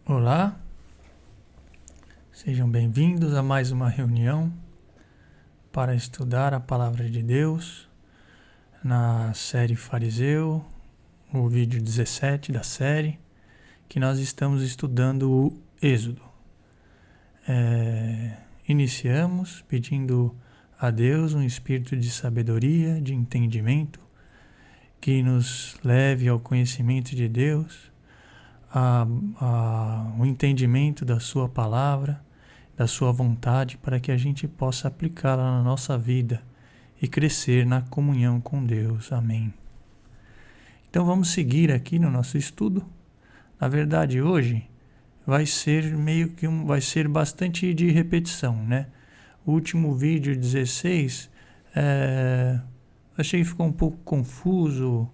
Olá, sejam bem-vindos a mais uma reunião para estudar a Palavra de Deus na série Fariseu, o vídeo 17 da série, que nós estamos estudando o Êxodo. Iniciamos pedindo a Deus um espírito de sabedoria, de entendimento, que nos leve ao conhecimento de Deus, o entendimento da sua palavra, da sua vontade, para que a gente possa aplicá-la na nossa vida e crescer na comunhão com Deus. Amém. Então vamos seguir aqui no nosso estudo. Na verdade, hoje vai ser vai ser bastante de repetição, né? O último vídeo 16, achei que ficou um pouco confuso,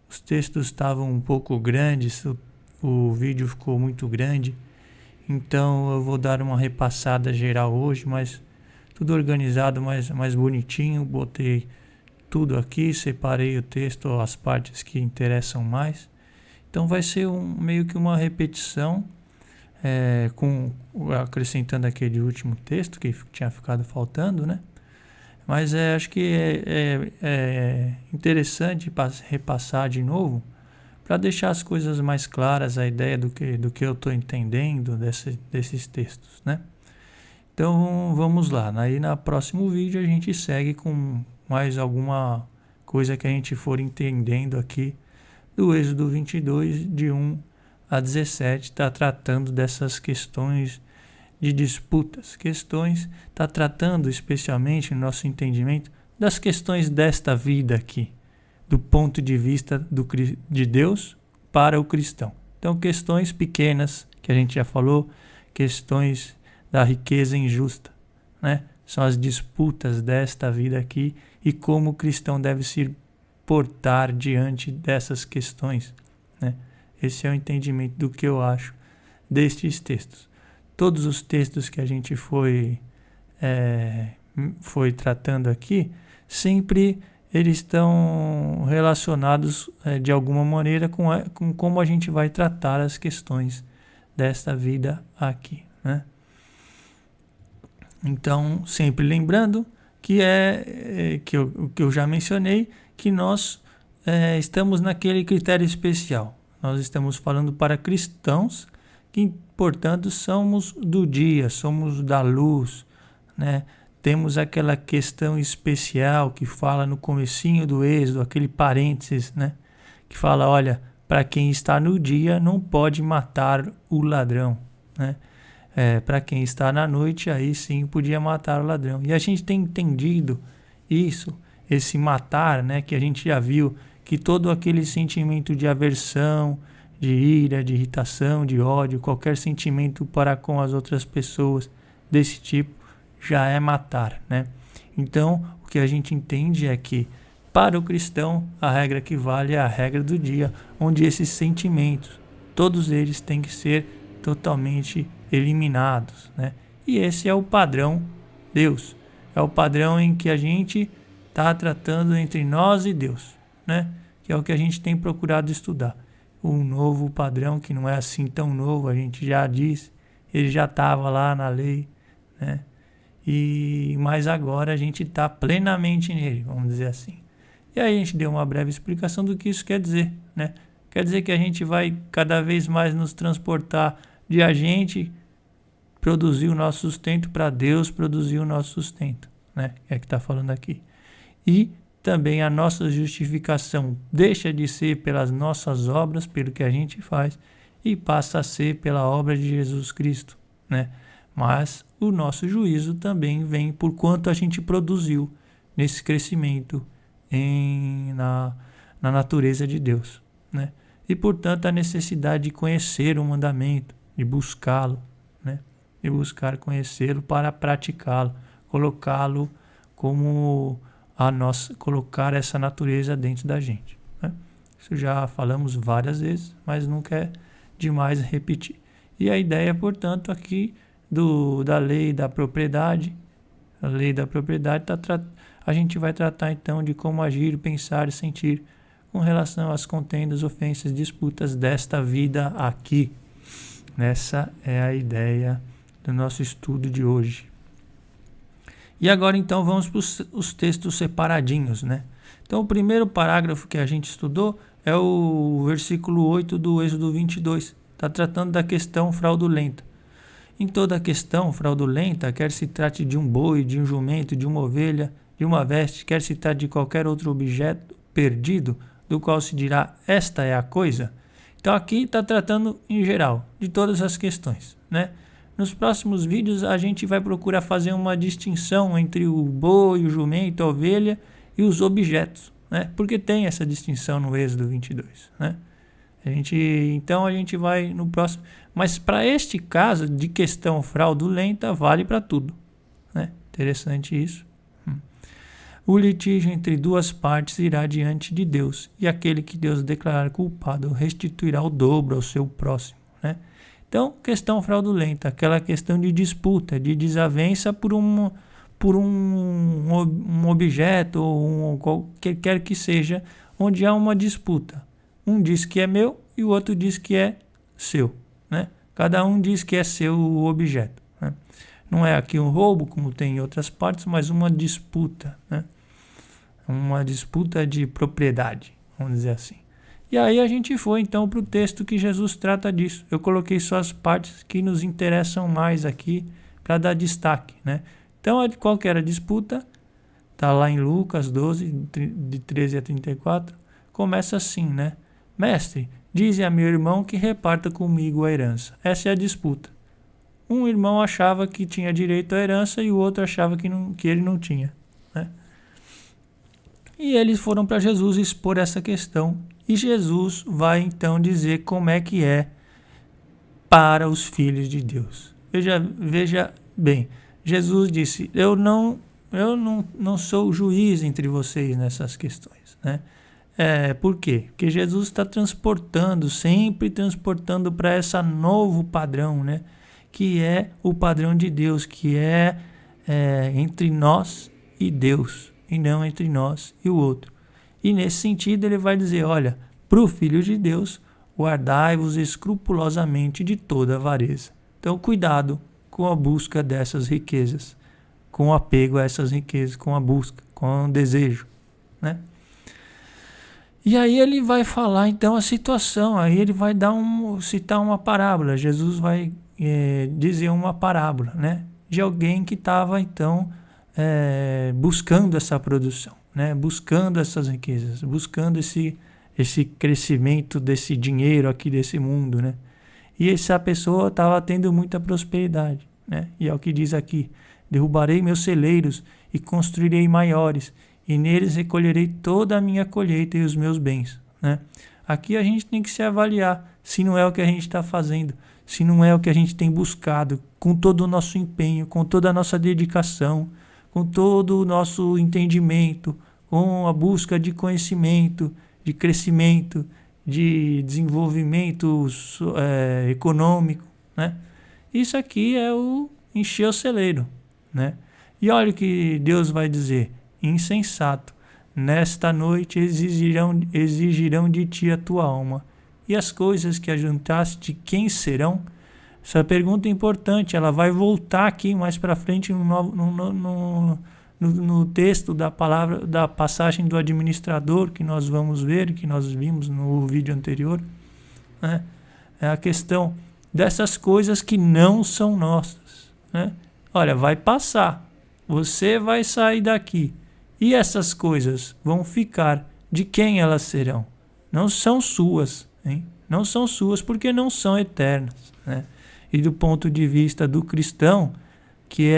os textos estavam um pouco grandes, o vídeo ficou muito grande, então eu vou dar uma repassada geral hoje, mas tudo organizado, mais bonitinho, botei tudo aqui, separei o texto, as partes que interessam mais. Então vai ser meio que uma repetição, acrescentando aquele último texto que tinha ficado faltando, né? Mas acho que é interessante repassar de novo, para deixar as coisas mais claras, a ideia do que eu estou entendendo desses textos, né? Então vamos lá, aí no próximo vídeo a gente segue com mais alguma coisa que a gente for entendendo aqui do Êxodo 22, de 1 a 17, está tratando dessas questões de disputas, está tratando especialmente no nosso entendimento das questões desta vida aqui, do ponto de vista de Deus para o cristão. Então, questões pequenas, que a gente já falou, questões da riqueza injusta, né? São as disputas desta vida aqui e como o cristão deve se portar diante dessas questões, né? Esse é o entendimento do que eu acho destes textos. Todos os textos que a gente foi tratando aqui, sempre eles estão relacionados de alguma maneira com como a gente vai tratar as questões desta vida aqui, né? Então, sempre lembrando que eu já mencionei, que nós estamos naquele critério especial. Nós estamos falando para cristãos que, portanto, somos do dia, somos da luz, né? Temos aquela questão especial que fala no comecinho do Êxodo, aquele parênteses, né? Que fala, olha, para quem está no dia não pode matar o ladrão, né? Para quem está na noite, aí sim podia matar o ladrão. E a gente tem entendido isso, esse matar, né? Que a gente já viu que todo aquele sentimento de aversão, de ira, de irritação, de ódio, qualquer sentimento para com as outras pessoas desse tipo, já é matar, né? Então, o que a gente entende é que, para o cristão, a regra que vale é a regra do dia, onde esses sentimentos, todos eles têm que ser totalmente eliminados, né? E esse é o padrão Deus. É o padrão em que a gente está tratando entre nós e Deus, né? Que é o que a gente tem procurado estudar. Um novo padrão que não é assim tão novo, a gente já diz, ele já estava lá na lei, né? Mas agora a gente está plenamente nele, vamos dizer assim. E aí a gente deu uma breve explicação do que isso quer dizer, né? Quer dizer que a gente vai cada vez mais nos transportar de a gente produzir o nosso sustento para Deus produzir o nosso sustento, né? É que está falando aqui. E também a nossa justificação deixa de ser pelas nossas obras, pelo que a gente faz, e passa a ser pela obra de Jesus Cristo, né? Mas o nosso juízo também vem por quanto a gente produziu nesse crescimento na natureza de Deus, né? E, portanto, a necessidade de conhecer o mandamento, de buscá-lo, né? De buscar conhecê-lo para praticá-lo, colocá-lo como colocar essa natureza dentro da gente, né? Isso já falamos várias vezes, mas nunca é demais repetir. E a ideia, portanto, aqui da lei da propriedade, a lei da propriedade, a gente vai tratar então de como agir, pensar e sentir com relação às contendas, ofensas, disputas desta vida aqui. Essa é a ideia do nosso estudo de hoje. E agora então vamos para os textos separadinhos, né? Então o primeiro parágrafo que a gente estudou é o versículo 8 do Êxodo 22. Está tratando da questão fraudulenta. Em toda questão fraudulenta, quer se trate de um boi, de um jumento, de uma ovelha, de uma veste, quer se trate de qualquer outro objeto perdido, do qual se dirá, esta é a coisa. Então aqui está tratando em geral, de todas as questões, né? Nos próximos vídeos a gente vai procurar fazer uma distinção entre o boi, o jumento, a ovelha e os objetos, né? Porque tem essa distinção no Êxodo 22, né? Então a gente vai no próximo. Mas para este caso de questão fraudulenta, vale para tudo, né? Interessante isso. O litígio entre duas partes irá diante de Deus, e aquele que Deus declarar culpado restituirá o dobro ao seu próximo, né? Então, questão fraudulenta, aquela questão de disputa, de desavença por um objeto ou qualquer que seja, onde há uma disputa. Um diz que é meu e o outro diz que é seu, né? Cada um diz que é seu o objeto, né? Não é aqui um roubo, como tem em outras partes, mas uma disputa, né? Uma disputa de propriedade, vamos dizer assim. E aí a gente foi então para o texto que Jesus trata disso. Eu coloquei só as partes que nos interessam mais aqui para dar destaque, né? Então, qual que era a disputa? Está lá em Lucas 12, de 13 a 34. Começa assim, né? Mestre, dize a meu irmão que reparta comigo a herança. Essa é a disputa. Um irmão achava que tinha direito à herança e o outro achava que ele não tinha, né? E eles foram para Jesus expor essa questão. E Jesus vai então dizer como é que é para os filhos de Deus. Veja bem, Jesus disse, eu não sou juiz entre vocês nessas questões, né? Por quê? Porque Jesus está sempre transportando para esse novo padrão, né? Que é o padrão de Deus, que é entre nós e Deus, e não entre nós e o outro. E nesse sentido ele vai dizer, olha, para o Filho de Deus, guardai-vos escrupulosamente de toda avareza. Então cuidado com a busca dessas riquezas, com o apego a essas riquezas, com a busca, com o desejo, né? E aí ele vai falar então a situação, aí ele vai citar uma parábola, Jesus vai dizer uma parábola, né? De alguém que estava então buscando essa produção, né? Buscando essas riquezas, buscando esse crescimento desse dinheiro aqui desse mundo, né? E essa pessoa estava tendo muita prosperidade, né? E é o que diz aqui, derrubarei meus celeiros e construirei maiores, e neles recolherei toda a minha colheita e os meus bens, né? Aqui a gente tem que se avaliar se não é o que a gente está fazendo, se não é o que a gente tem buscado, com todo o nosso empenho, com toda a nossa dedicação, com todo o nosso entendimento, com a busca de conhecimento, de crescimento, de desenvolvimento econômico, né? Isso aqui é o encher o celeiro, né? E olha o que Deus vai dizer, insensato, nesta noite exigirão de ti a tua alma, e as coisas que ajuntaste, quem serão? Essa pergunta é importante, ela vai voltar aqui mais para frente no texto da passagem do administrador que nós vamos ver, que nós vimos no vídeo anterior, né? É a questão dessas coisas que não são nossas, né? Olha, vai passar, você vai sair daqui e essas coisas vão ficar. De quem elas serão? Não são suas, hein? Não são suas porque não são eternas, né? E do ponto de vista do cristão, que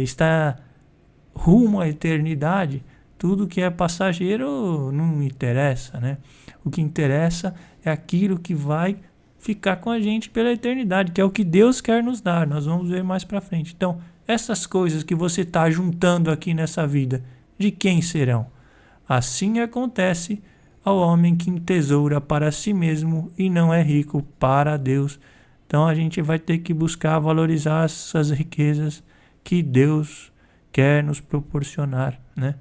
está rumo à eternidade, tudo que é passageiro não interessa, né? O que interessa é aquilo que vai ficar com a gente pela eternidade, que é o que Deus quer nos dar. Nós vamos ver mais para frente. Então, essas coisas que você está juntando aqui nessa vida, de quem serão? Assim acontece ao homem que entesoura para si mesmo e não é rico para Deus. Então a gente vai ter que buscar valorizar essas riquezas que Deus quer nos proporcionar, né?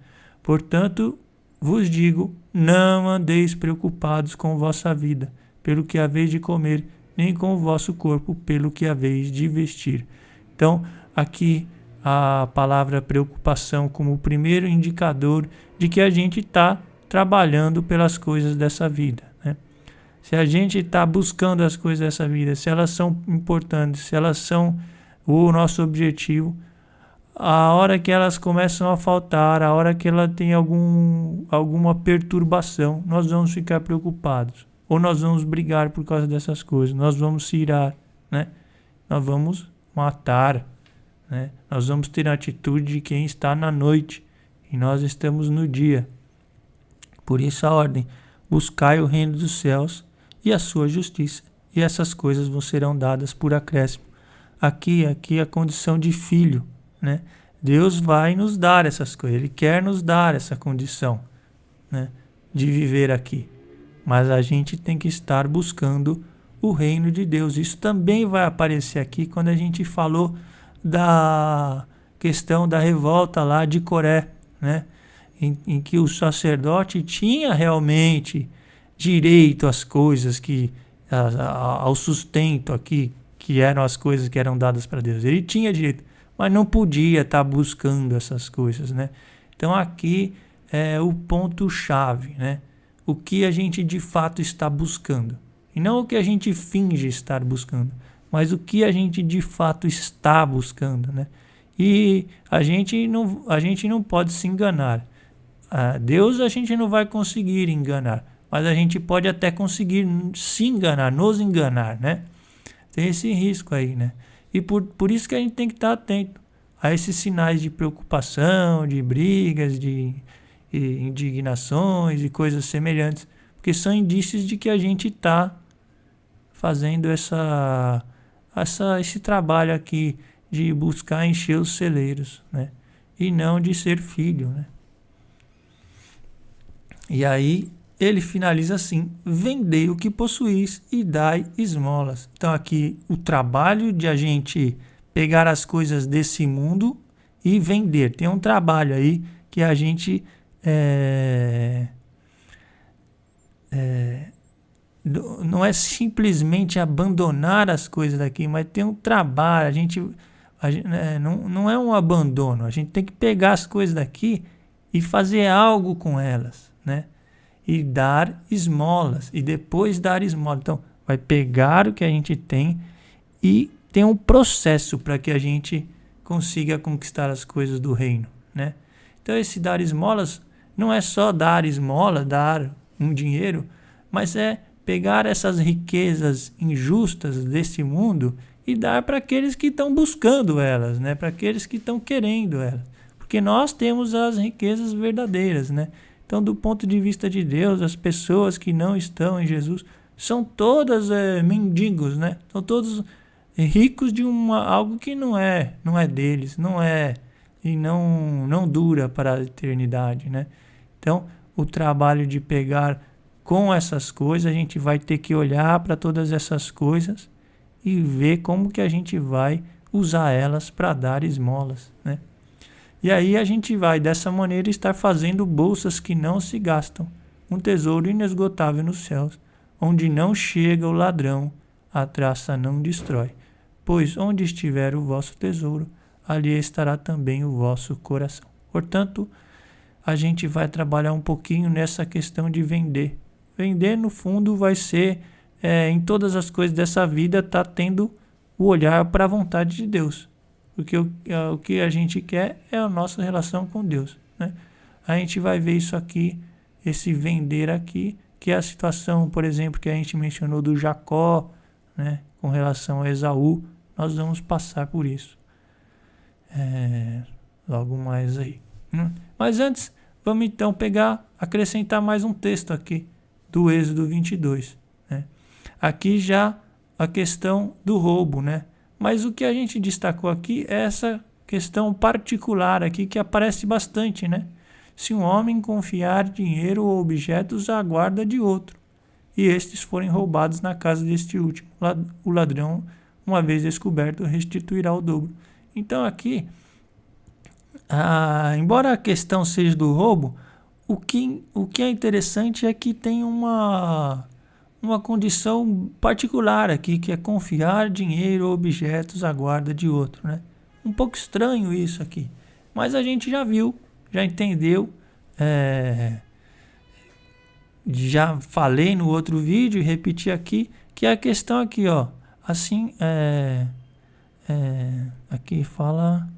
Portanto, vos digo, não andeis preocupados com vossa vida, pelo que haveis de comer, nem com o vosso corpo pelo que haveis de vestir. Então, aqui a palavra preocupação como o primeiro indicador de que a gente está trabalhando pelas coisas dessa vida, né? Se a gente está buscando as coisas dessa vida, se elas são importantes, se elas são o nosso objetivo, a hora que elas começam a faltar, a hora que ela tem alguma perturbação, nós vamos ficar preocupados. Ou nós vamos brigar por causa dessas coisas, nós vamos se irar, né? Nós vamos matar, né? Nós vamos ter a atitude de quem está na noite e nós estamos no dia. Por isso a ordem: buscai o reino dos céus e a sua justiça, e essas coisas vos serão dadas por acréscimo. Aqui a condição de filho, né? Deus vai nos dar essas coisas, Ele quer nos dar essa condição, né, de viver aqui. Mas a gente tem que estar buscando o reino de Deus. Isso também vai aparecer aqui quando a gente falou da questão da revolta lá de Coré, né? Em que o sacerdote tinha realmente direito às coisas, ao sustento aqui, que eram as coisas que eram dadas para Deus. Ele tinha direito, mas não podia estar buscando essas coisas, né? Então aqui é o ponto-chave, né? O que a gente de fato está buscando. E não o que a gente finge estar buscando, mas o que a gente de fato está buscando, né? E a gente não pode se enganar. A Deus a gente não vai conseguir enganar, mas a gente pode até conseguir se enganar, nos enganar, né? Tem esse risco aí, né? E por isso que a gente tem que estar atento a esses sinais de preocupação, de brigas, de indignações e coisas semelhantes, porque são indícios de que a gente está fazendo esse trabalho aqui de buscar encher os celeiros, né? E não de ser filho, né? E aí ele finaliza assim: vendei o que possuís e dai esmolas. Então aqui o trabalho de a gente pegar as coisas desse mundo e vender. Tem um trabalho aí que a gente não é simplesmente abandonar as coisas daqui, mas tem um trabalho. Não é um abandono. A gente tem que pegar as coisas daqui e fazer algo com elas, né? E dar esmolas, e depois dar esmola. Então, vai pegar o que a gente tem e tem um processo para que a gente consiga conquistar as coisas do reino, né? Então, esse dar esmolas não é só dar esmola, dar um dinheiro, mas é pegar essas riquezas injustas desse mundo e dar para aqueles que estão buscando elas, né? Para aqueles que estão querendo elas. Porque nós temos as riquezas verdadeiras, né? Então, do ponto de vista de Deus, as pessoas que não estão em Jesus são todas mendigos, né? São todos ricos de algo que não é deles, e não dura para a eternidade, né? Então, o trabalho de pegar com essas coisas, a gente vai ter que olhar para todas essas coisas e ver como que a gente vai usar elas para dar esmolas, né? E aí a gente vai, dessa maneira, estar fazendo bolsas que não se gastam, um tesouro inesgotável nos céus, onde não chega o ladrão, a traça não destrói. Pois onde estiver o vosso tesouro, ali estará também o vosso coração. Portanto, a gente vai trabalhar um pouquinho nessa questão de vender. Vender, no fundo, vai ser, em todas as coisas dessa vida, tá tendo o olhar para a vontade de Deus. Porque o que a gente quer é a nossa relação com Deus, né? A gente vai ver isso aqui, esse vender aqui, que é a situação, por exemplo, que a gente mencionou do Jacó, né, com relação a Esaú. Nós vamos passar por isso logo mais aí, né? Mas antes, vamos então acrescentar mais um texto aqui do Êxodo 22, né? Aqui já a questão do roubo, né? Mas o que a gente destacou aqui é essa questão particular aqui que aparece bastante, né? Se um homem confiar dinheiro ou objetos à guarda de outro, e estes forem roubados na casa deste último, o ladrão, uma vez descoberto, restituirá o dobro. Então aqui, embora a questão seja do roubo, o que é interessante é que tem uma uma condição particular aqui, que é confiar dinheiro ou objetos à guarda de outro, né? Um pouco estranho isso aqui, mas a gente já viu, já entendeu, já falei no outro vídeo e repeti aqui, que é a questão aqui, ó, assim, aqui fala...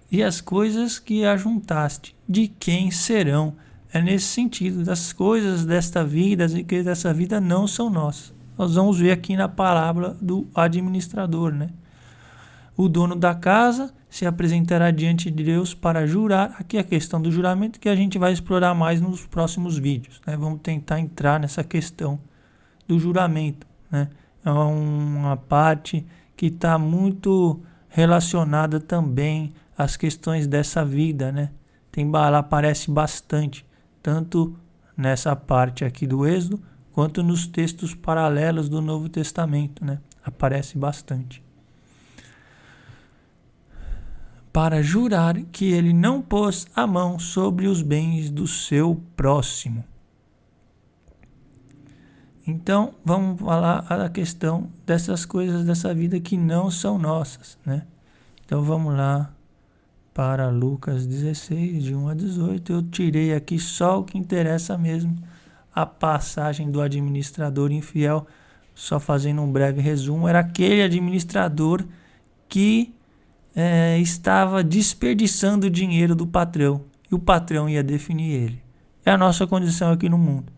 E as coisas que ajuntaste, de quem serão? É nesse sentido, das coisas desta vida, as riquezas dessa vida não são nossas. Nós vamos ver aqui na parábola do administrador, né? O dono da casa se apresentará diante de Deus para jurar. Aqui é a questão do juramento que a gente vai explorar mais nos próximos vídeos, né? Vamos tentar entrar nessa questão do juramento, né? É uma parte que está muito relacionada também às questões dessa vida, né? Ela aparece bastante, tanto nessa parte aqui do Êxodo, quanto nos textos paralelos do Novo Testamento, né? Aparece bastante. Para jurar que ele não pôs a mão sobre os bens do seu próximo. Então, vamos falar a questão dessas coisas dessa vida que não são nossas, né? Então, vamos lá para Lucas 16, de 1 a 18. Eu tirei aqui só o que interessa mesmo, a passagem do administrador infiel. Só fazendo um breve resumo, era aquele administrador que estava desperdiçando o dinheiro do patrão, e o patrão ia definir ele. É a nossa condição aqui no mundo.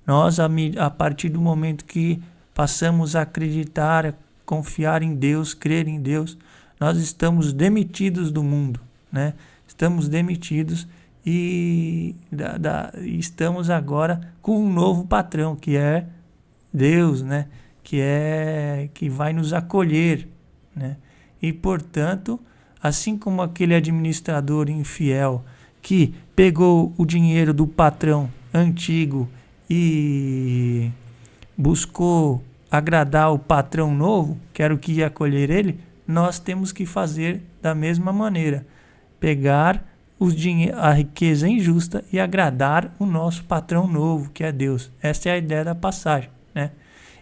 Nós, a partir do momento que passamos a acreditar, a confiar em Deus, crer em Deus, nós estamos demitidos do mundo, né? Estamos demitidos e estamos agora com um novo patrão, que é Deus, né? Que vai nos acolher, né? E, portanto, assim como aquele administrador infiel que pegou o dinheiro do patrão antigo e buscou agradar o patrão novo, que era o que ia acolher ele, nós temos que fazer da mesma maneira. Pegar a riqueza injusta e agradar o nosso patrão novo, que é Deus. Essa é a ideia da passagem, né?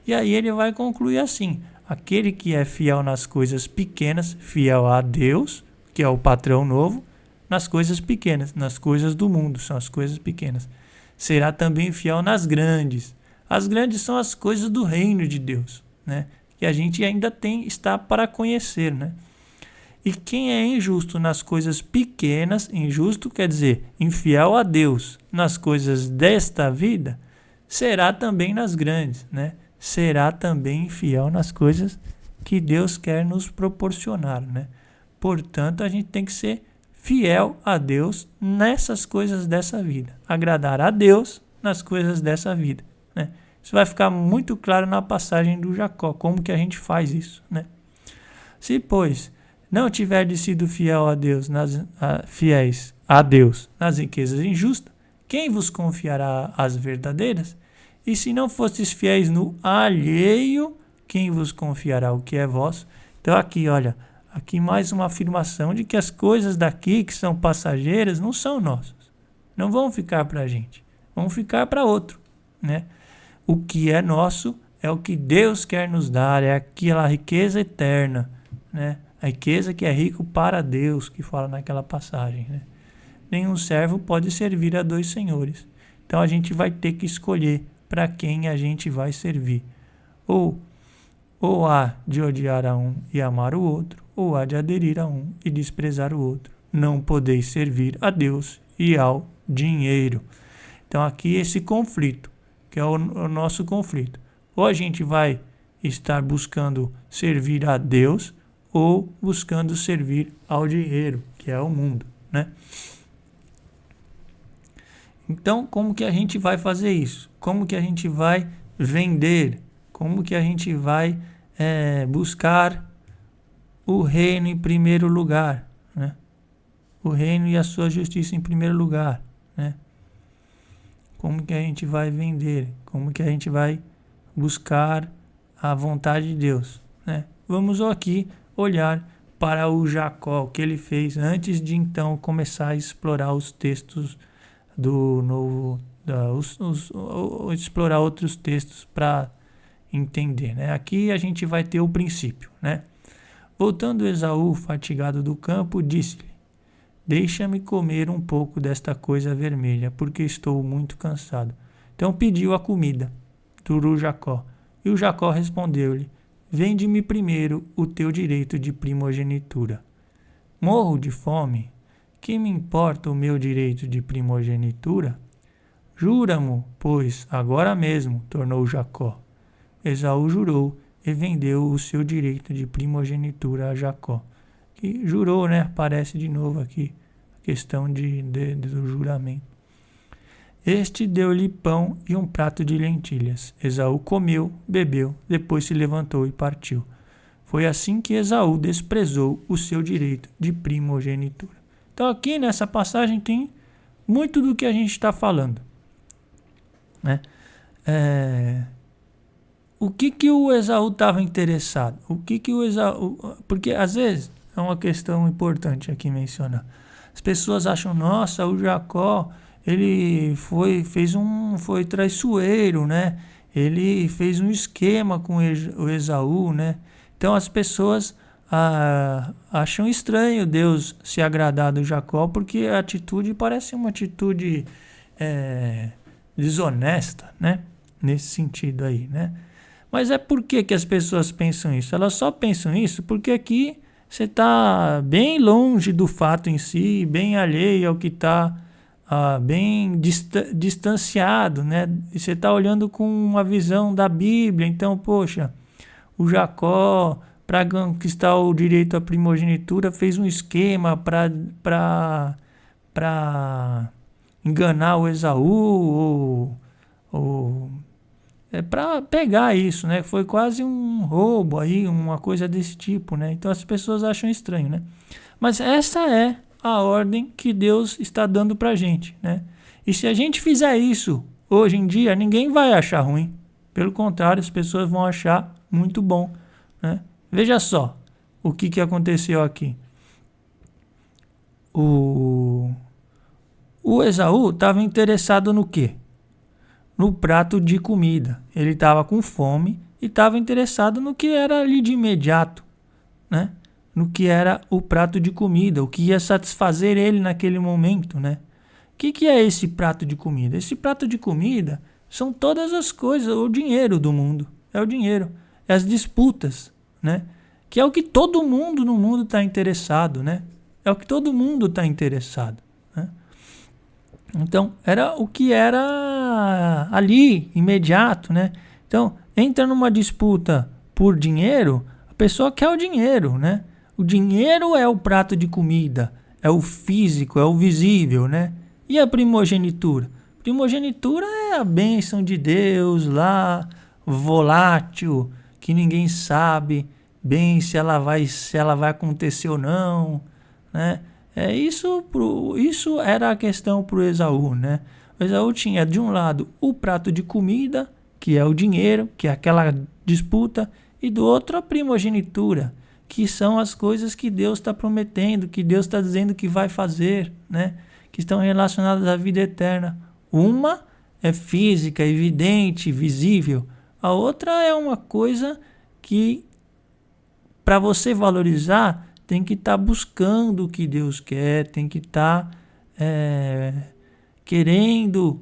E aí ele vai concluir assim: aquele que é fiel nas coisas pequenas, fiel a Deus, que é o patrão novo, nas coisas pequenas, nas coisas do mundo, são as coisas pequenas, será também fiel nas grandes. As grandes são as coisas do reino de Deus, né? Que a gente ainda está para conhecer, né? E quem é injusto nas coisas pequenas, injusto quer dizer infiel a Deus nas coisas desta vida, será também nas grandes, né? Será também infiel nas coisas que Deus quer nos proporcionar, né? Portanto, a gente tem que ser fiel a Deus nessas coisas dessa vida, agradar a Deus nas coisas dessa vida, né? Isso vai ficar muito claro na passagem do Jacó, como que a gente faz isso, né? Se, pois, não tiverdes sido fiéis a Deus nas riquezas injustas, quem vos confiará as verdadeiras? E se não fostes fiéis no alheio, quem vos confiará o que é vosso? Então aqui, olha, aqui mais uma afirmação de que as coisas daqui que são passageiras não são nossas. Não vão ficar para a gente, vão ficar para outro, né? O que é nosso é o que Deus quer nos dar, é aquela riqueza eterna, né? A riqueza que é rico para Deus, que fala naquela passagem, né? Nenhum servo pode servir a dois senhores. Então a gente vai ter que escolher para quem a gente vai servir. Ou há de odiar a um e amar o outro, ou há de aderir a um e desprezar o outro. Não podeis servir a Deus e ao dinheiro. Então aqui esse conflito, que é o nosso conflito. Ou a gente vai estar buscando servir a Deus, ou buscando servir ao dinheiro, que é o mundo, né? Então, como que a gente vai fazer isso? Como que a gente vai vender? Como que a gente vai buscar o reino em primeiro lugar, né? O reino e a sua justiça em primeiro lugar, né? Como que a gente vai vender? Como que a gente vai buscar a vontade de Deus, né? Vamos aqui olhar para o Jacó, o que ele fez antes de então começar a explorar os textos do Novo, explorar outros textos para entender, né? Aqui a gente vai ter o princípio, né? Voltando Esaú, fatigado do campo, disse-lhe: deixa-me comer um pouco desta coisa vermelha, porque estou muito cansado. Então pediu a comida do Jacó. E o Jacó respondeu-lhe: vende-me primeiro o teu direito de primogenitura. Morro de fome. Que me importa o meu direito de primogenitura? Jura-mo, pois, agora mesmo, tornou Jacó. Esaú jurou e vendeu o seu direito de primogenitura a Jacó. Que jurou, né? Aparece de novo aqui a questão do juramento. Este deu-lhe pão e um prato de lentilhas. Esaú comeu, bebeu, depois se levantou e partiu. Foi assim que Esaú desprezou o seu direito de primogenitura. Então aqui nessa passagem tem muito do que a gente está falando, né? O que o Esaú estava interessado? Porque às vezes é uma questão importante aqui mencionar. As pessoas acham, nossa, o Jacó, ele foi traiçoeiro, né? Ele fez um esquema com o Esaú, né? Então as pessoas acham estranho Deus se agradar do Jacó, porque a atitude parece uma atitude desonesta, né? Nesse sentido aí, né? Mas por que as pessoas pensam isso? Elas só pensam isso porque aqui você está bem longe do fato em si, bem alheio ao que está bem distanciado, né? E você está olhando com uma visão da Bíblia. Então, poxa, o Jacó, para conquistar o direito à primogenitura, fez um esquema para enganar o Esaú ou para pegar isso, né? Foi quase um roubo aí, uma coisa desse tipo, né? Então as pessoas acham estranho, né? Mas essa é a ordem que Deus está dando pra gente, né? E se a gente fizer isso hoje em dia, ninguém vai achar ruim. Pelo contrário, as pessoas vão achar muito bom, né? Veja só o que aconteceu aqui. O Esaú estava interessado no quê? No prato de comida. Ele estava com fome e estava interessado no que era ali de imediato, né? No que era o prato de comida, o que ia satisfazer ele naquele momento, né? O que é esse prato de comida? Esse prato de comida são todas as coisas, o dinheiro do mundo. É o dinheiro, é as disputas, né? Que é o que todo mundo no mundo está interessado, né? É o que todo mundo está interessado, né? Então, era o que era ali, imediato, né? Então, entra numa disputa por dinheiro, a pessoa quer o dinheiro, né? O dinheiro é o prato de comida, é o físico, é o visível, né? E a primogenitura? Primogenitura é a bênção de Deus lá, volátil, que ninguém sabe bem se ela vai acontecer ou não, né? Isso era a questão para o Esaú, né? O Esaú tinha, de um lado, o prato de comida, que é o dinheiro, que é aquela disputa, e do outro, a primogenitura, que são as coisas que Deus está prometendo, que Deus está dizendo que vai fazer, né? Que estão relacionadas à vida eterna. Uma é física, evidente, visível. A outra é uma coisa que, para você valorizar, tem que estar buscando o que Deus quer, tem que estar querendo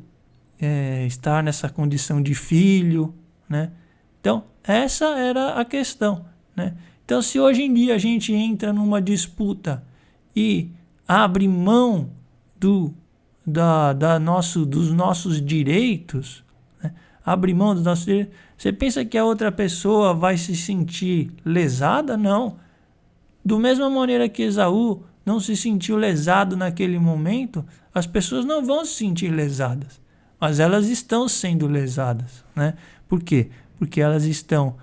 estar nessa condição de filho, né? Então, essa era a questão, né? Então, se hoje em dia a gente entra numa disputa e abre mão dos nossos direitos, né? Abre mão dos nossos direitos, você pensa que a outra pessoa vai se sentir lesada? Não. Do mesma maneira que Esaú não se sentiu lesado naquele momento, as pessoas não vão se sentir lesadas, mas elas estão sendo lesadas, né? Por quê? Porque elas estão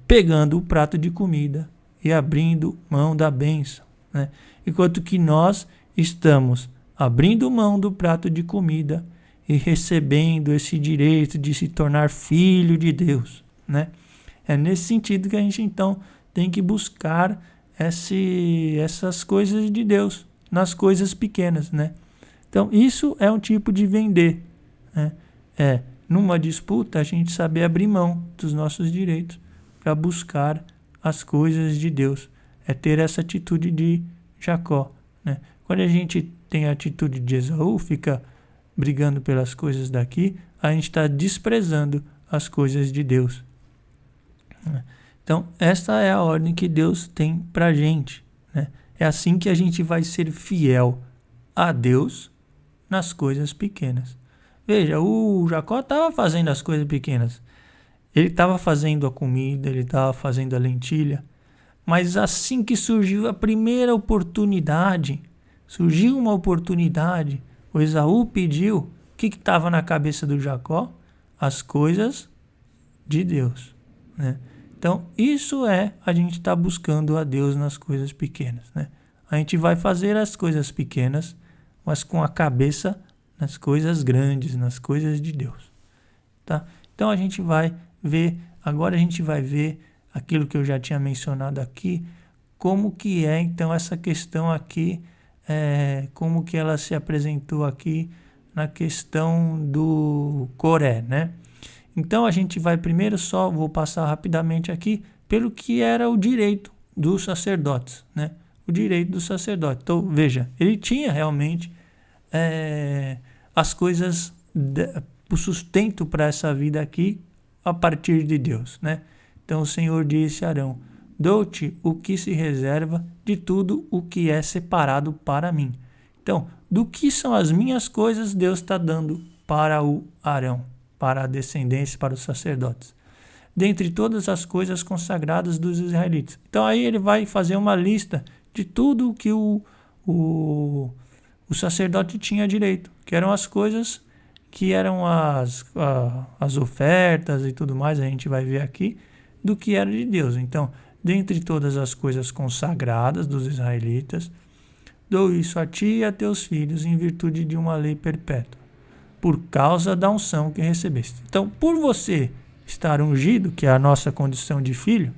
pegando o prato de comida e abrindo mão da bênção, né? Enquanto que nós estamos abrindo mão do prato de comida e recebendo esse direito de se tornar filho de Deus, né? É nesse sentido que a gente então tem que buscar essas coisas de Deus nas coisas pequenas, né? Então, isso é um tipo de vender, né? Numa disputa, a gente saber abrir mão dos nossos direitos para buscar as coisas de Deus. É ter essa atitude de Jacó, né? Quando a gente tem a atitude de Esaú, fica brigando pelas coisas daqui, a gente está desprezando as coisas de Deus. Então, essa é a ordem que Deus tem para a gente, né? É assim que a gente vai ser fiel a Deus nas coisas pequenas. Veja, o Jacó estava fazendo as coisas pequenas. Ele estava fazendo a comida, ele estava fazendo a lentilha. Mas assim que surgiu a primeira oportunidade, o Esaú pediu, o que estava na cabeça do Jacó? As coisas de Deus, né? Então, isso a gente está buscando a Deus nas coisas pequenas, né? A gente vai fazer as coisas pequenas, mas com a cabeça nas coisas grandes, nas coisas de Deus, tá? Então, agora a gente vai ver aquilo que eu já tinha mencionado aqui, como que então essa questão aqui, como que ela se apresentou aqui na questão do Coré, né? Então a gente vai primeiro vou passar rapidamente aqui pelo que era o direito dos sacerdotes, né? O direito do sacerdote. Então veja, ele tinha realmente as coisas, o sustento para essa vida aqui a partir de Deus, né? Então o Senhor disse a Arão: dou-te o que se reserva de tudo o que é separado para mim. Então, do que são as minhas coisas, Deus está dando para o Arão, para a descendência, para os sacerdotes, dentre todas as coisas consagradas dos israelitas. Então aí ele vai fazer uma lista de tudo que o sacerdote tinha direito, que eram as coisas que eram as ofertas e tudo mais, a gente vai ver aqui, do que era de Deus. Então, dentre todas as coisas consagradas dos israelitas, dou isso a ti e a teus filhos em virtude de uma lei perpétua, por causa da unção que recebeste. Então, por você estar ungido, que é a nossa condição de filho,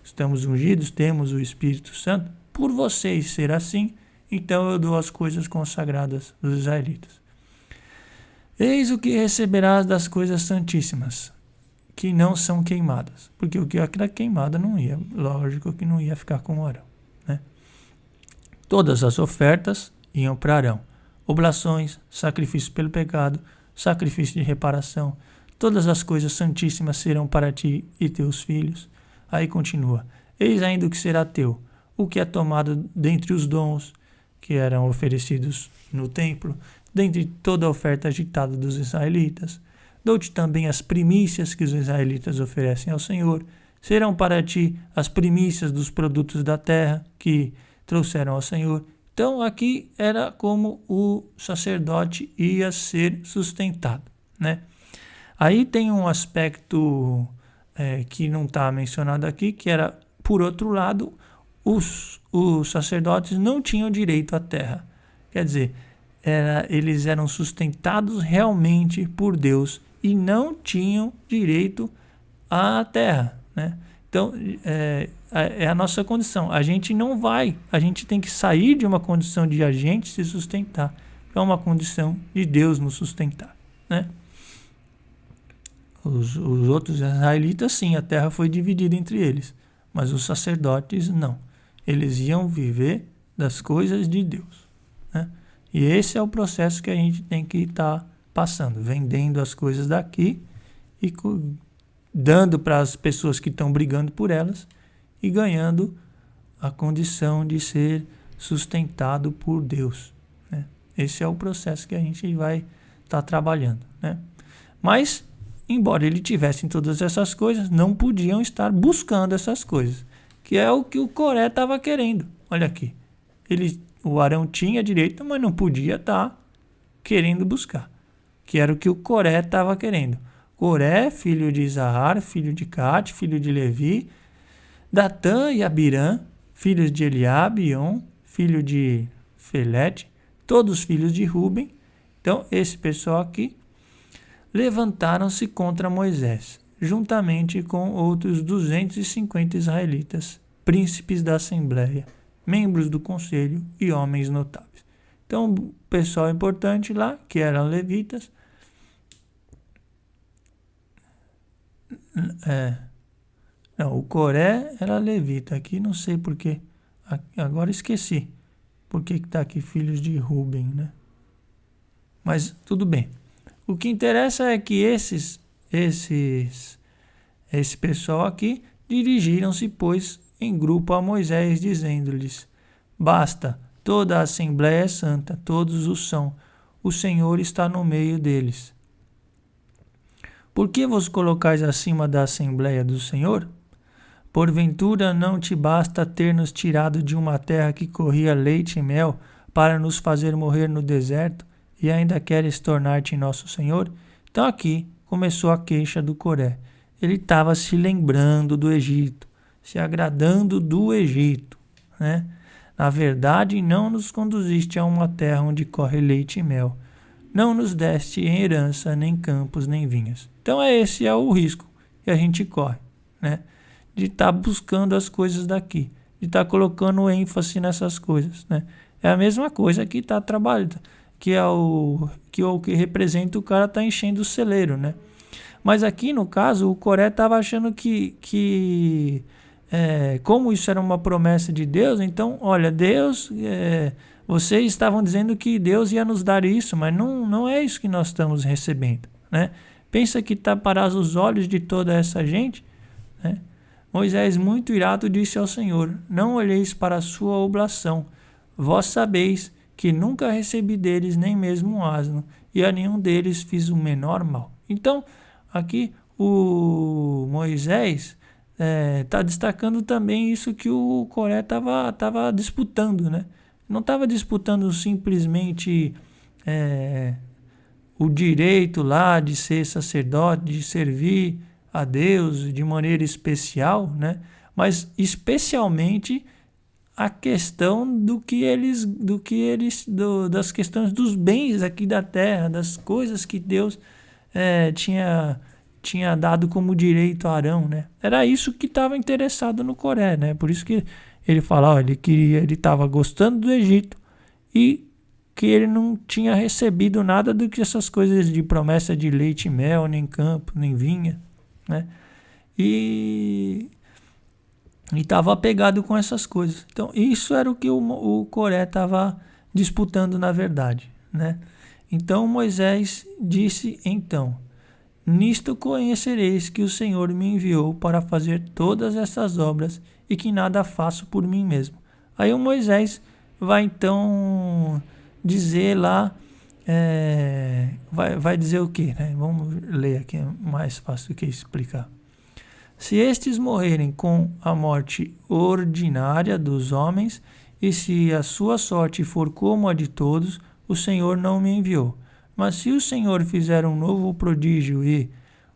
estamos ungidos, temos o Espírito Santo, por vocês ser assim, então eu dou as coisas consagradas dos israelitas. Eis o que receberás das coisas santíssimas, que não são queimadas. Porque o que era queimada não ia, lógico que não ia ficar com o Arão, né? Todas as ofertas iam para Arão. Oblações, sacrifício pelo pecado, sacrifício de reparação, todas as coisas santíssimas serão para ti e teus filhos. Aí continua: eis ainda o que será teu, o que é tomado dentre os dons que eram oferecidos no templo, dentre toda a oferta agitada dos israelitas. Dou-te também as primícias que os israelitas oferecem ao Senhor. Serão para ti as primícias dos produtos da terra que trouxeram ao Senhor. Então aqui era como o sacerdote ia ser sustentado, né? Aí tem um aspecto que não está mencionado aqui, que era, por outro lado, os sacerdotes não tinham direito à terra. Quer dizer, eles eram sustentados realmente por Deus e não tinham direito à terra, né? Então, é a nossa condição. A gente tem que sair de uma condição de a gente se sustentar para uma condição de Deus nos sustentar, né? Os outros israelitas, sim, a terra foi dividida entre eles, mas os sacerdotes não. Eles iam viver das coisas de Deus, né? E esse é o processo que a gente tem que estar passando, vendendo as coisas daqui e dando para as pessoas que estão brigando por elas e ganhando a condição de ser sustentado por Deus, né? Esse é o processo que a gente vai estar trabalhando, né? Mas, embora ele tivesse todas essas coisas, não podiam estar buscando essas coisas, que é o que o Coré estava querendo. Olha aqui, o Arão tinha direito, mas não podia estar querendo buscar, que era o que o Coré estava querendo. Coré, filho de Izahar, filho de Cate, filho de Levi, Datã e Abirã, filhos de Eliabe e On, filho de Felete, todos filhos de Ruben. Então, esse pessoal aqui levantaram-se contra Moisés, juntamente com outros 250 israelitas príncipes da assembleia, membros do conselho e homens notáveis. Então, o pessoal importante lá, que eram levitas, não, o Coré era levita, aqui não sei porquê, agora esqueci, por que está aqui filhos de Ruben, né? Mas tudo bem. O que interessa é que esse pessoal aqui dirigiram-se, pois, em grupo a Moisés, dizendo-lhes: basta, toda a assembleia é santa, todos o são, o Senhor está no meio deles. Por que vos colocais acima da assembleia do Senhor? Porventura não te basta ter nos tirado de uma terra que corria leite e mel para nos fazer morrer no deserto e ainda queres tornar-te nosso Senhor? Então aqui começou a queixa do Coré. Ele estava se lembrando do Egito, se agradando do Egito, né? Na verdade, não nos conduziste a uma terra onde corre leite e mel. Não nos deste em herança nem campos nem vinhas. Então esse é o risco que a gente corre, né? De estar buscando as coisas daqui, de estar colocando ênfase nessas coisas, né? É a mesma coisa que está trabalhando, que é o que representa o cara tá enchendo o celeiro, né? Mas aqui no caso o Coré estava achando que como isso era uma promessa de Deus, então olha, Deus, vocês estavam dizendo que Deus ia nos dar isso, mas não é isso que nós estamos recebendo, né? Pensa que taparás os olhos de toda essa gente, né? Moisés, muito irado, disse ao Senhor: não olheis para a sua oblação. Vós sabeis que nunca recebi deles nem mesmo um asno, e a nenhum deles fiz o menor mal. Então, aqui o Moisés está destacando também isso que o Coré estava disputando, né? Não estava disputando simplesmente o direito lá de ser sacerdote, de servir a Deus de maneira especial, né? Mas especialmente a questão das questões dos bens aqui da terra, das coisas que Deus tinha dado como direito a Arão, né? Era isso que estava interessado no Coré, né? Por isso que ele fala, ele estava gostando do Egito e que ele não tinha recebido nada do que essas coisas de promessa de leite e mel, nem campo, nem vinha, né? E estava apegado com essas coisas. Então, isso era o que o Coré estava disputando na verdade, né? Então, Moisés disse, então, nisto conhecereis que o Senhor me enviou para fazer todas essas obras e que nada faço por mim mesmo. Aí o Moisés vai então dizer lá, vai dizer o quê, né? Vamos ler aqui, é mais fácil do que explicar. Se estes morrerem com a morte ordinária dos homens, e se a sua sorte for como a de todos, o Senhor não me enviou. Mas se o Senhor fizer um novo prodígio e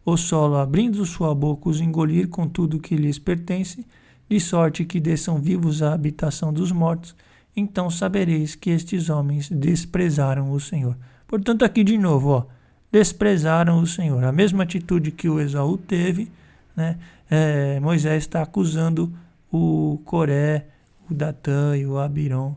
o solo, abrindo sua boca, os engolir com tudo que lhes pertence, de sorte que desçam vivos à habitação dos mortos, então sabereis que estes homens desprezaram o Senhor. Portanto, aqui de novo, desprezaram o Senhor. A mesma atitude que o Esaú teve, né? Moisés está acusando o Coré, o Datã e o Abiram,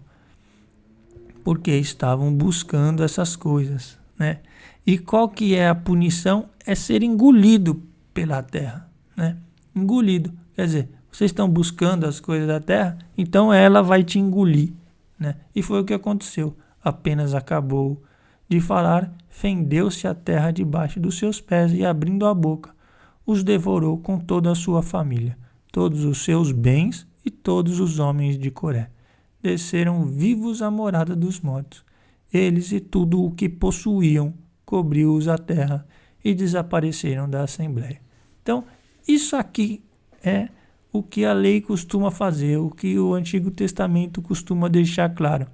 porque estavam buscando essas coisas, né? E qual que é a punição? É ser engolido pela terra, né? Engolido, quer dizer, vocês estão buscando as coisas da terra, então ela vai te engolir, né? E foi o que aconteceu. Apenas acabou de falar, fendeu-se a terra debaixo dos seus pés e, abrindo a boca, os devorou com toda a sua família, todos os seus bens e todos os homens de Coré. Desceram vivos à morada dos mortos. Eles e tudo o que possuíam cobriu-os a terra e desapareceram da assembleia. Então, isso aqui é o que a lei costuma fazer, o que o Antigo Testamento costuma deixar claro.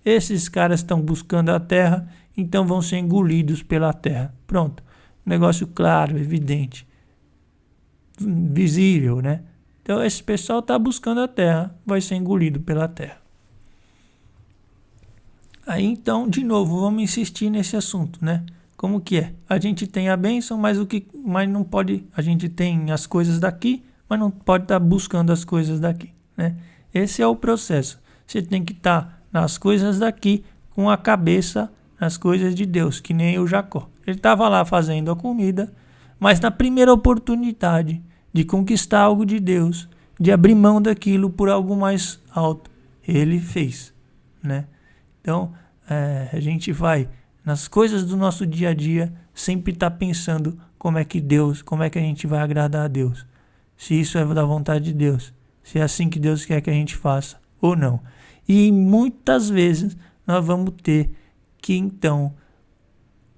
Esses caras estão buscando a terra, então vão ser engolidos pela terra. Pronto. Negócio claro, evidente, visível, né? Então esse pessoal está buscando a terra, vai ser engolido pela terra. Aí então, de novo, vamos insistir nesse assunto, né? Como que é? A gente tem a bênção, mas não pode. A gente tem as coisas daqui, mas não pode estar buscando as coisas daqui. né? Esse é o processo. Você tem que estar nas coisas daqui com a cabeça nas coisas de Deus, que nem o Jacó. Ele estava lá fazendo a comida, mas na primeira oportunidade de conquistar algo de Deus, de abrir mão daquilo por algo mais alto, ele fez, né? Então, a gente vai nas coisas do nosso dia a dia sempre estar pensando como é que a gente vai agradar a Deus. Se isso é da vontade de Deus, se é assim que Deus quer que a gente faça ou não. E muitas vezes nós vamos ter que então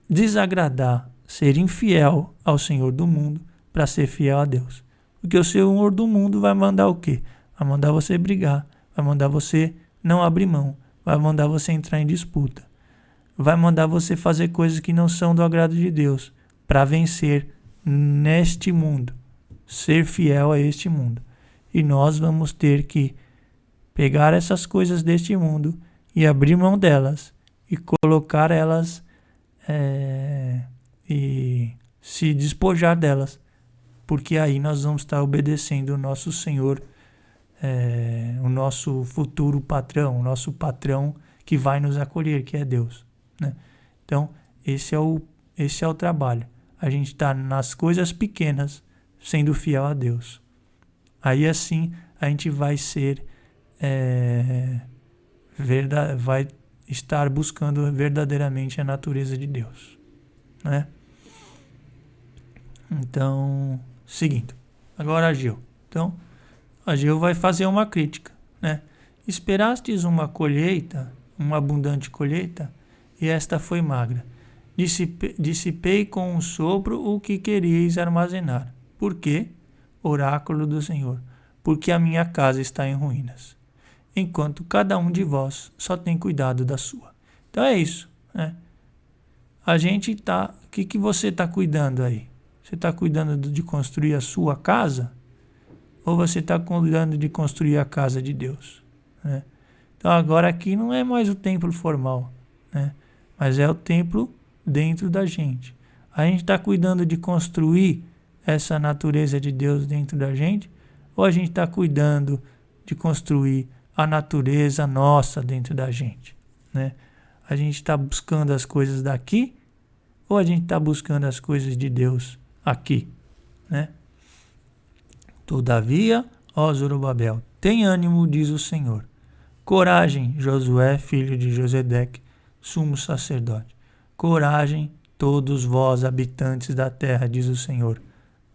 desagradar, ser infiel ao Senhor do mundo para ser fiel a Deus. Porque o Senhor do mundo vai mandar o quê? Vai mandar você brigar, vai mandar você não abrir mão, vai mandar você entrar em disputa, vai mandar você fazer coisas que não são do agrado de Deus para vencer neste mundo, ser fiel a este mundo. E nós vamos ter que pegar essas coisas deste mundo e abrir mão delas e colocar elas e se despojar delas, porque aí nós vamos estar obedecendo o nosso Senhor, o nosso futuro patrão, o nosso patrão que vai nos acolher, que é Deus, né? Então, esse é o trabalho. A gente está nas coisas pequenas, sendo fiel a Deus. Aí assim a gente vai ser, vai estar buscando verdadeiramente a natureza de Deus, né? Então, seguindo. Agora Ageu. Então, Ageu vai fazer uma crítica, né? Esperastes uma colheita, uma abundante colheita, e esta foi magra. Dissipei com um sopro o que queríeis armazenar. Por quê? Oráculo do Senhor. Porque a minha casa está em ruínas, enquanto cada um de vós só tem cuidado da sua. Então é isso, né? A gente tá... O que você está cuidando aí? Você está cuidando de construir a sua casa? Ou você está cuidando de construir a casa de Deus, né? Então agora aqui não é mais o templo formal, né? Mas é o templo dentro da gente. A gente está cuidando de construir essa natureza de Deus dentro da gente? Ou a gente está cuidando de construir a natureza nossa dentro da gente, né? A gente está buscando as coisas daqui ou a gente está buscando as coisas de Deus aqui, né? Todavia, ó Zorobabel, tem ânimo, diz o Senhor. Coragem, Josué, filho de Josedeque, sumo sacerdote. Coragem, todos vós, habitantes da terra, diz o Senhor.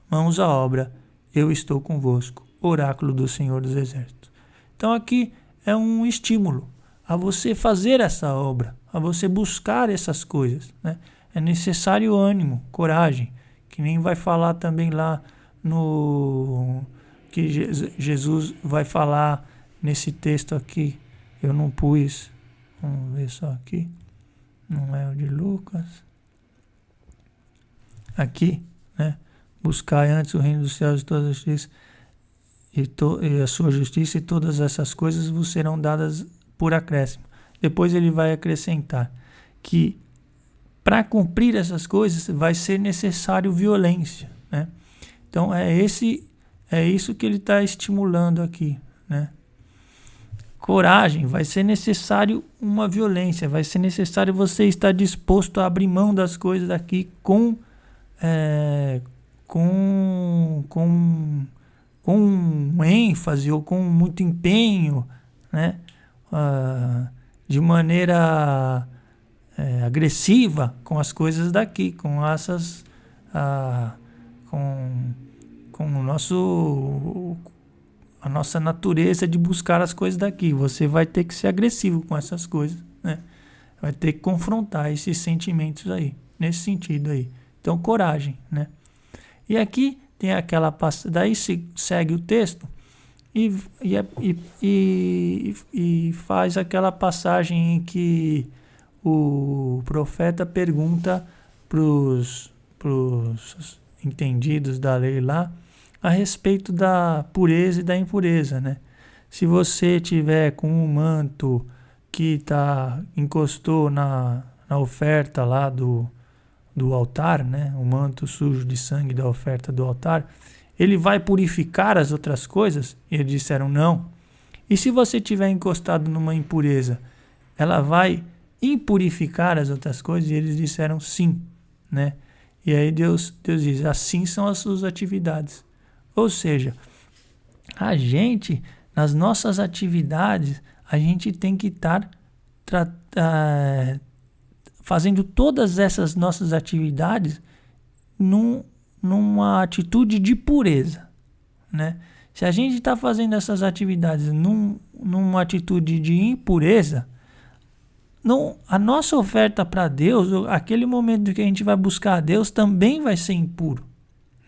Mãos à obra, eu estou convosco. Oráculo do Senhor dos Exércitos. Então aqui é um estímulo a você fazer essa obra, a você buscar essas coisas, né? É necessário ânimo, coragem, que nem vai falar também lá no... que Jesus vai falar nesse texto aqui. Eu não pus, vamos ver só aqui, não é o de Lucas. Aqui, né? Buscai antes o reino dos céus e toda a justiça, e a sua justiça, e todas essas coisas vos serão dadas por acréscimo. Depois ele vai acrescentar que para cumprir essas coisas vai ser necessário violência, né? Então é isso que ele está estimulando aqui, né? Coragem, vai ser necessário uma violência, vai ser necessário você estar disposto a abrir mão das coisas aqui com ênfase ou com muito empenho, né? De maneira agressiva com as coisas daqui, com essas, com a nossa natureza de buscar as coisas daqui. Você vai ter que ser agressivo com essas coisas, né? Vai ter que confrontar esses sentimentos aí, nesse sentido aí. Então, coragem, né? E aqui tem aquela passagem, daí segue o texto e faz aquela passagem em que o profeta pergunta para os entendidos da lei lá a respeito da pureza e da impureza, né? Se você tiver com um manto que encostou na oferta lá do altar, né? O manto sujo de sangue da oferta do altar, ele vai purificar as outras coisas? E eles disseram não. E se você tiver encostado numa impureza, ela vai impurificar as outras coisas? E eles disseram sim, né? E aí Deus diz, assim são as suas atividades. Ou seja, a gente, nas nossas atividades, a gente tem que estar fazendo todas essas nossas atividades numa atitude de pureza, né? Se a gente está fazendo essas atividades numa atitude de impureza, a nossa oferta para Deus, aquele momento que a gente vai buscar a Deus, também vai ser impuro,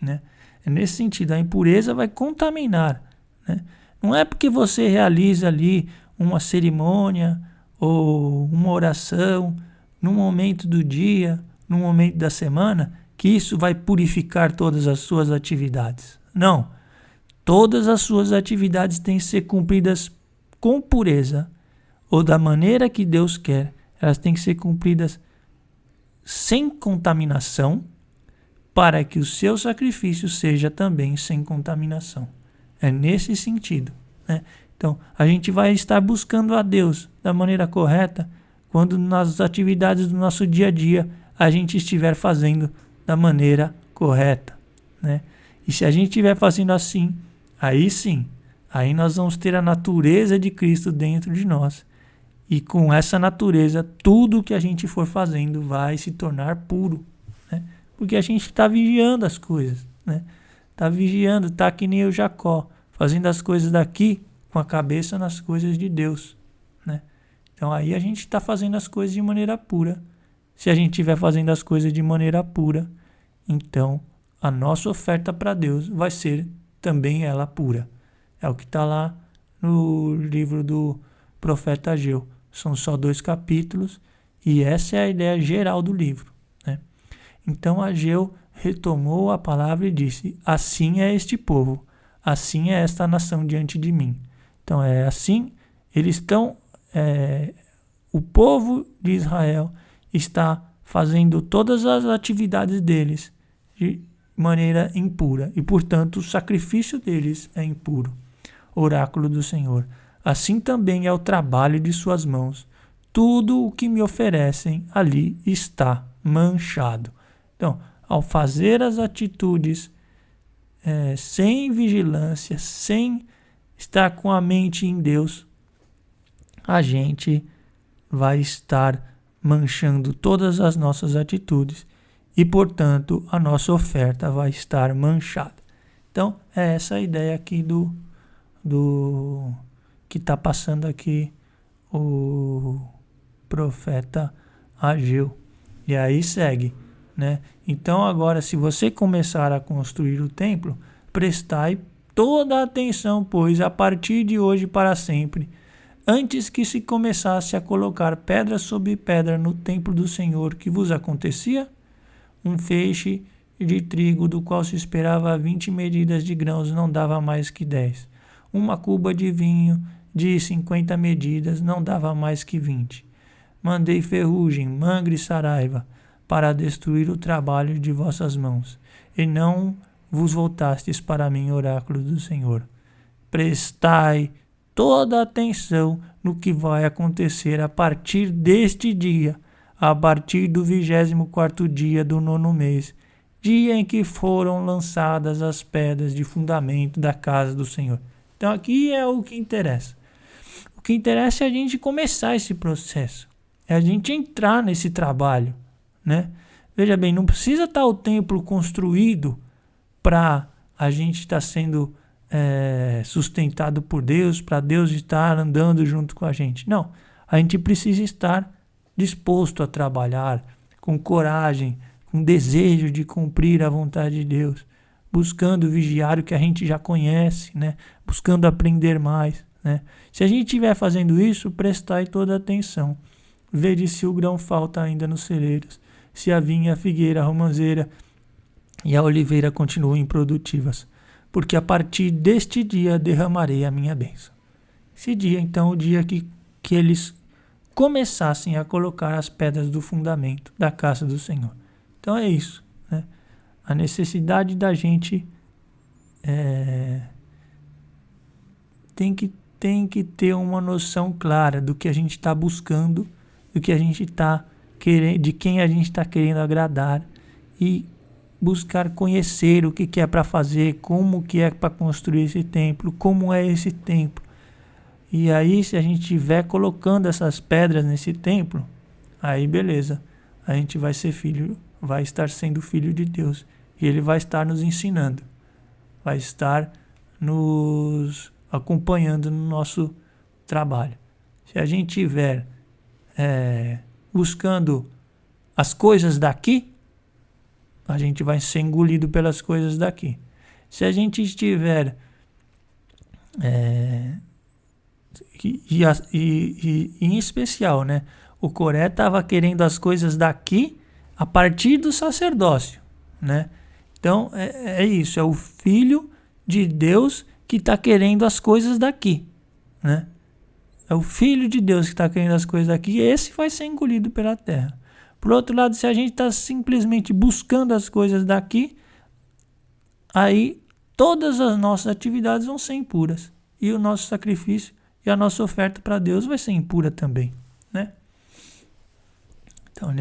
né? É nesse sentido, a impureza vai contaminar, né? Não é porque você realiza ali uma cerimônia ou uma oração num momento do dia, num momento da semana, que isso vai purificar todas as suas atividades. Não. Todas as suas atividades têm que ser cumpridas com pureza, ou da maneira que Deus quer. Elas têm que ser cumpridas sem contaminação, para que o seu sacrifício seja também sem contaminação. É nesse sentido, né? Então, a gente vai estar buscando a Deus da maneira correta quando nas atividades do nosso dia a dia a gente estiver fazendo da maneira correta, né? E se a gente estiver fazendo assim, aí sim, aí nós vamos ter a natureza de Cristo dentro de nós. E com essa natureza, tudo que a gente for fazendo vai se tornar puro, né? Porque a gente está vigiando as coisas, né? Está vigiando, está que nem o Jacó, fazendo as coisas daqui com a cabeça nas coisas de Deus, né? Então aí a gente está fazendo as coisas de maneira pura. Se a gente estiver fazendo as coisas de maneira pura, então a nossa oferta para Deus vai ser também ela pura. É o que está lá no livro do profeta Ageu. São só 2 capítulos e essa é a ideia geral do livro, né? Então Ageu retomou a palavra e disse, assim é este povo, assim é esta nação diante de mim. Então é assim, eles estão, o povo de Israel está fazendo todas as atividades deles de maneira impura e, portanto, o sacrifício deles é impuro. Oráculo do Senhor. Assim também é o trabalho de suas mãos. Tudo o que me oferecem ali está manchado. Então, ao fazer as atitudes sem vigilância, sem estar com a mente em Deus, a gente vai estar manchando todas as nossas atitudes e, portanto, a nossa oferta vai estar manchada. Então, é essa a ideia aqui do que está passando aqui o profeta Ageu. E aí segue, né? Então agora, se você começar a construir o templo, prestai toda a atenção, pois a partir de hoje para sempre, antes que se começasse a colocar pedra sobre pedra no templo do Senhor, que vos acontecia? Um feixe de trigo, do qual se esperava 20 medidas de grãos, não dava mais que 10. Uma cuba de vinho de 50 medidas não dava mais que 20. Mandei ferrugem, mangre e saraiva, para destruir o trabalho de vossas mãos, e não vos voltastes para mim, oráculo do Senhor. Prestai toda a atenção no que vai acontecer a partir deste dia, a partir do 24º dia do 9º mês, dia em que foram lançadas as pedras de fundamento da casa do Senhor. Então aqui é o que interessa. O que interessa é a gente começar esse processo, é a gente entrar nesse trabalho, né? Veja bem, não precisa estar o templo construído para a gente estar sendo sustentado por Deus, para Deus estar andando junto com a gente. Não, a gente precisa estar disposto a trabalhar com coragem, com desejo de cumprir a vontade de Deus, buscando vigiar o que a gente já conhece, né? Buscando aprender mais, né? Se a gente estiver fazendo isso, prestai toda a atenção. Vede se o grão falta ainda nos celeiros, se a vinha, a figueira, a romanceira e a oliveira continuam improdutivas, porque a partir deste dia derramarei a minha bênção. Esse dia, então, o dia que eles começassem a colocar as pedras do fundamento da casa do Senhor. Então é isso, né? A necessidade da gente tem tem que ter uma noção clara do que a gente está buscando, do que a gente está querendo, de quem a gente está querendo agradar, e buscar conhecer o que é para fazer, como que é para construir esse templo, como é esse templo. E aí, se a gente estiver colocando essas pedras nesse templo, aí beleza, a gente vai ser filho, vai estar sendo filho de Deus, e Ele vai estar nos ensinando, vai estar nos acompanhando no nosso trabalho. Se a gente estiver buscando as coisas daqui, a gente vai ser engolido pelas coisas daqui. Se a gente estiver em especial, né? O Coré estava querendo as coisas daqui a partir do sacerdócio, né? Então é isso, é o Filho de Deus que está querendo as coisas daqui, né? É o Filho de Deus que está querendo as coisas daqui, e esse vai ser engolido pela terra. Por outro lado, se a gente está simplesmente buscando as coisas daqui, aí todas as nossas atividades vão ser impuras, e o nosso sacrifício e a nossa oferta para Deus vai ser impura também, né? Então,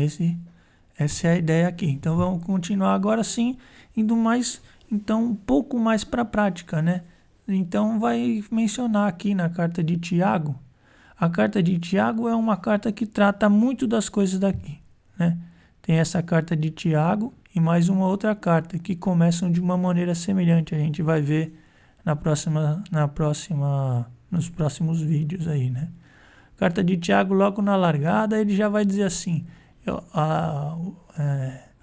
essa é a ideia aqui. Então, vamos continuar agora sim, indo mais, então, um pouco mais para a prática, né? Então, vai mencionar aqui na carta de Tiago. A carta de Tiago é uma carta que trata muito das coisas daqui, né? Tem essa carta de Tiago e mais uma outra carta que começam de uma maneira semelhante. A gente vai ver nos próximos vídeos aí, né? Carta de Tiago, logo na largada, ele já vai dizer assim, a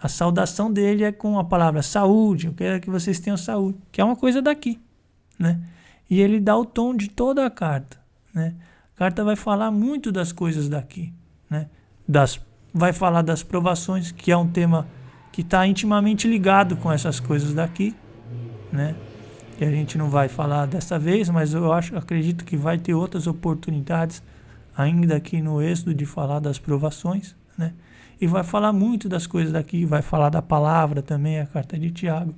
saudação dele é com a palavra saúde, eu quero que vocês tenham saúde, que é uma coisa daqui, né? E ele dá o tom de toda a carta, né? A carta vai falar muito das coisas daqui, né? Vai falar das provações, que é um tema que está intimamente ligado com essas coisas daqui, né? Que a gente não vai falar dessa vez, mas eu acredito que vai ter outras oportunidades ainda aqui no Êxodo de falar das provações, né? E vai falar muito das coisas daqui, vai falar da palavra também, a carta de Tiago,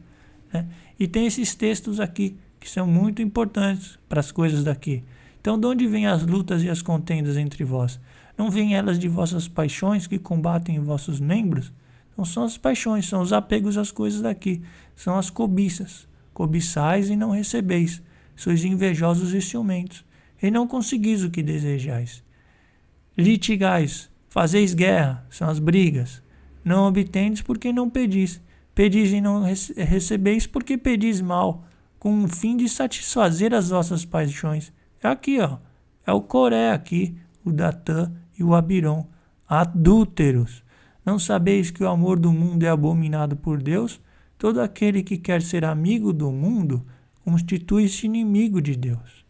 né? E tem esses textos aqui que são muito importantes para as coisas daqui. Então, de onde vêm as lutas e as contendas entre vós? Não vêm elas de vossas paixões que combatem em vossos membros? Não são as paixões, são os apegos às coisas daqui, são as cobiças. Cobiçais e não recebeis, sois invejosos e ciumentos, e não conseguis o que desejais. Litigais, fazeis guerra, são as brigas. Não obtendes porque não pedis. Pedis e não recebeis porque pedis mal, com o fim de satisfazer as vossas paixões. É aqui, ó. É o Coré aqui, o Datã e o Abiram. Adúlteros. Não sabeis que o amor do mundo é abominado por Deus? Todo aquele que quer ser amigo do mundo constitui-se inimigo de Deus.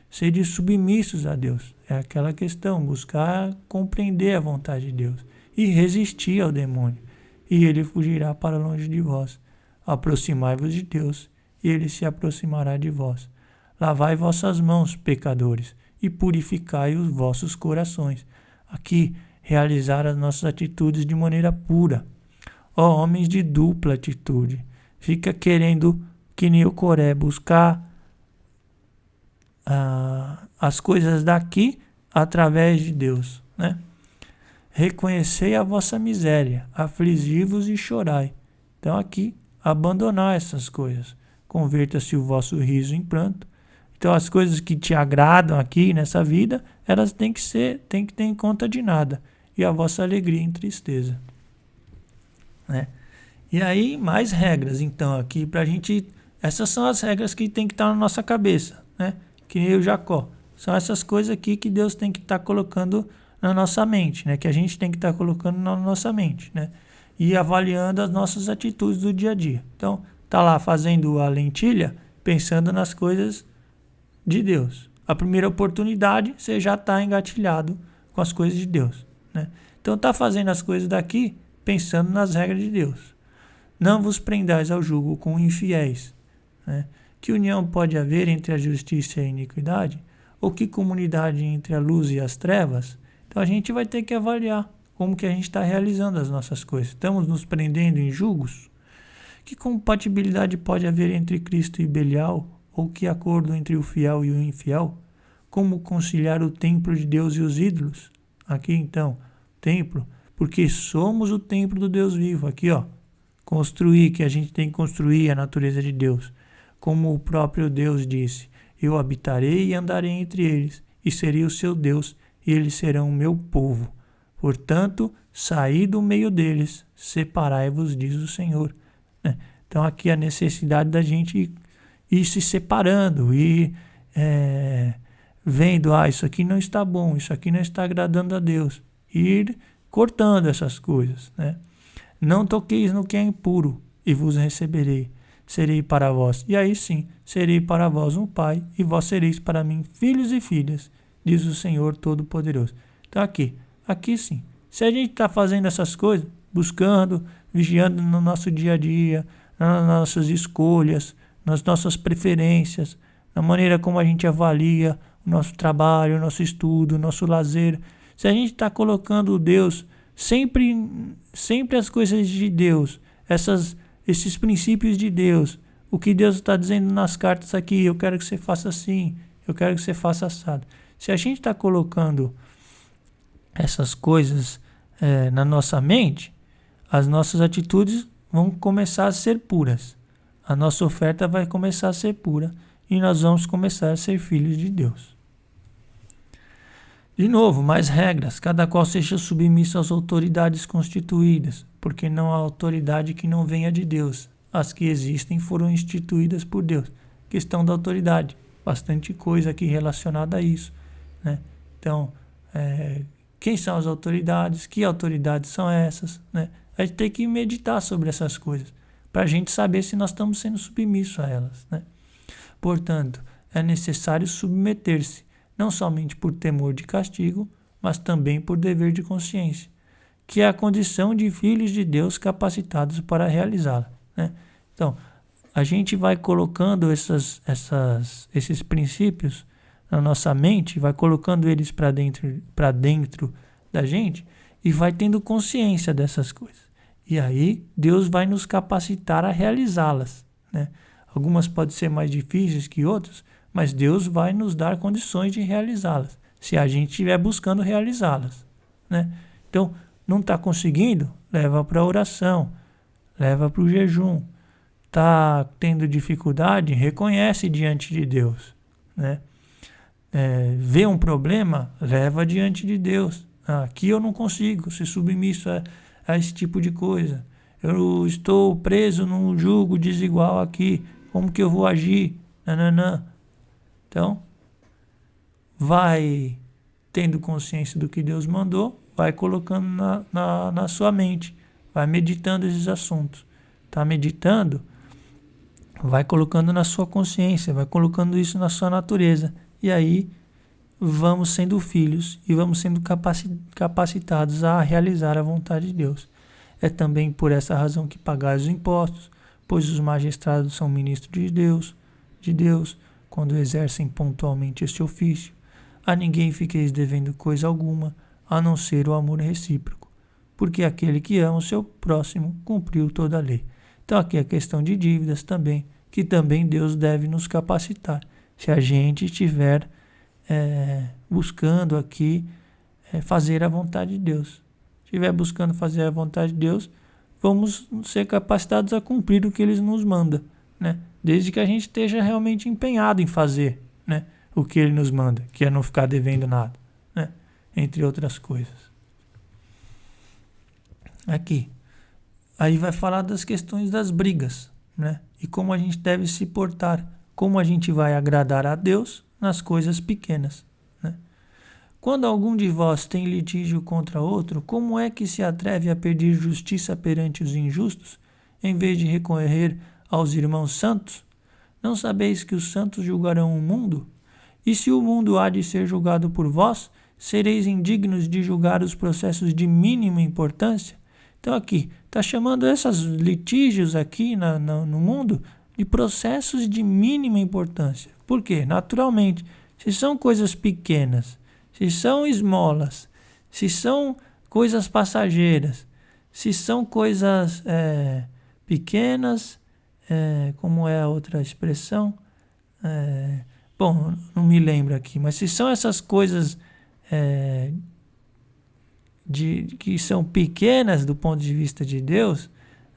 Sede submissos a Deus. É aquela questão, buscar compreender a vontade de Deus e resistir ao demônio, e ele fugirá para longe de vós. Aproximai-vos de Deus, e ele se aproximará de vós. Lavai vossas mãos, pecadores, e purificai os vossos corações. Aqui, realizar as nossas atitudes de maneira pura. Ó homens de dupla atitude, fica querendo, que nem o Coré, buscar as coisas daqui através de Deus, né? Reconhecei a vossa miséria, afligi-vos e chorai. Então aqui, abandonar essas coisas. Converta-se o vosso riso em pranto. Então as coisas que te agradam aqui nessa vida, elas têm que ter em conta de nada. E a vossa alegria em tristeza, né? E aí, mais regras, então, aqui pra gente... Essas são as regras que tem que estar na nossa cabeça, né? Que nem o Jacó. São essas coisas aqui que Deus tem que estar colocando na nossa mente, né? Que a gente tem que estar colocando na nossa mente, né? E avaliando as nossas atitudes do dia a dia. Então, tá lá fazendo a lentilha, pensando nas coisas de Deus. A primeira oportunidade, você já está engatilhado com as coisas de Deus, né? Então, tá fazendo as coisas daqui, pensando nas regras de Deus. Não vos prendais ao jugo com infiéis, né? Que união pode haver entre a justiça e a iniquidade? Ou que comunidade entre a luz e as trevas? Então a gente vai ter que avaliar como que a gente está realizando as nossas coisas. Estamos nos prendendo em julgos? Que compatibilidade pode haver entre Cristo e Belial? Ou que acordo entre o fiel e o infiel? como conciliar o templo de Deus e os ídolos. Aqui então, templo, porque somos o templo do Deus vivo. Aqui, ó, construir, que a gente tem que construir a natureza de Deus. Como o próprio Deus disse, eu habitarei e andarei entre eles, e serei o seu Deus, e eles serão o meu povo. Portanto, saí do meio deles, separai-vos, diz o Senhor. Então aqui a necessidade da gente ir se separando, ir vendo, isso aqui não está bom, isso aqui não está agradando a Deus. Ir cortando essas coisas, né? Não toqueis no que é impuro, e vos receberei. Serei para vós, e aí sim, serei para vós um pai, e vós sereis para mim filhos e filhas, diz o Senhor Todo-Poderoso. Então aqui sim. Se a gente está fazendo essas coisas, buscando, vigiando no nosso dia a dia, nas nossas escolhas, nas nossas preferências, na maneira como a gente avalia o nosso trabalho, o nosso estudo, o nosso lazer, se a gente está colocando Deus, sempre as coisas de Deus, esses princípios de Deus, o que Deus está dizendo nas cartas aqui, eu quero que você faça assim, eu quero que você faça assado. Se a gente está colocando essas coisas na nossa mente, as nossas atitudes vão começar a ser puras. A nossa oferta vai começar a ser pura e nós vamos começar a ser filhos de Deus. De novo, mais regras, cada qual seja submisso às autoridades constituídas, porque não há autoridade que não venha de Deus. As que existem foram instituídas por Deus. Questão da autoridade, bastante coisa aqui relacionada a isso, né? Então, quem são as autoridades? Que autoridades são essas, né? A gente tem que meditar sobre essas coisas, para a gente saber se nós estamos sendo submissos a elas, né? Portanto, é necessário submeter-se, não somente por temor de castigo, mas também por dever de consciência, que é a condição de filhos de Deus capacitados para realizá-la, né? Então, a gente vai colocando esses princípios na nossa mente, vai colocando eles para dentro da gente e vai tendo consciência dessas coisas. E aí, Deus vai nos capacitar a realizá-las, né? Algumas podem ser mais difíceis que outras, mas Deus vai nos dar condições de realizá-las, se a gente estiver buscando realizá-las, né? Então, não está conseguindo? Leva para a oração, leva para o jejum. Está tendo dificuldade? Reconhece diante de Deus, né? Vê um problema? Leva diante de Deus. Aqui eu não consigo ser submisso a esse tipo de coisa. Eu estou preso num jugo desigual aqui. Como que eu vou agir? Nananã. Então, vai tendo consciência do que Deus mandou, vai colocando na sua mente, vai meditando esses assuntos. Está meditando? Vai colocando na sua consciência, vai colocando isso na sua natureza. E aí, vamos sendo filhos e vamos sendo capacitados a realizar a vontade de Deus. É também por essa razão que pagais os impostos, pois os magistrados são ministros de Deus, quando exercem pontualmente este ofício. A ninguém fiqueis devendo coisa alguma, a não ser o amor recíproco, porque aquele que ama o seu próximo cumpriu toda a lei. Então aqui é questão de dívidas também, que também Deus deve nos capacitar. Se a gente estiver buscando aqui fazer a vontade de Deus. Estiver buscando fazer a vontade de Deus, vamos ser capacitados a cumprir o que Ele nos manda, né? Desde que a gente esteja realmente empenhado em fazer, né, o que Ele nos manda, que é não ficar devendo nada, né? Entre outras coisas. Aqui. Aí vai falar das questões das brigas, né? E como a gente deve se portar, como a gente vai agradar a Deus nas coisas pequenas, né? Quando algum de vós tem litígio contra outro, como é que se atreve a pedir justiça perante os injustos, em vez de recorrer aos irmãos santos? Não sabeis que os santos julgarão o mundo? E se o mundo há de ser julgado por vós, sereis indignos de julgar os processos de mínima importância? Então aqui, está chamando esses litígios aqui no mundo de processos de mínima importância. Por quê? Naturalmente, se são coisas pequenas, se são esmolas, se são coisas passageiras, se são coisas pequenas, como é a outra expressão, Bom, não me lembro aqui, mas se são essas coisas que são pequenas do ponto de vista de Deus,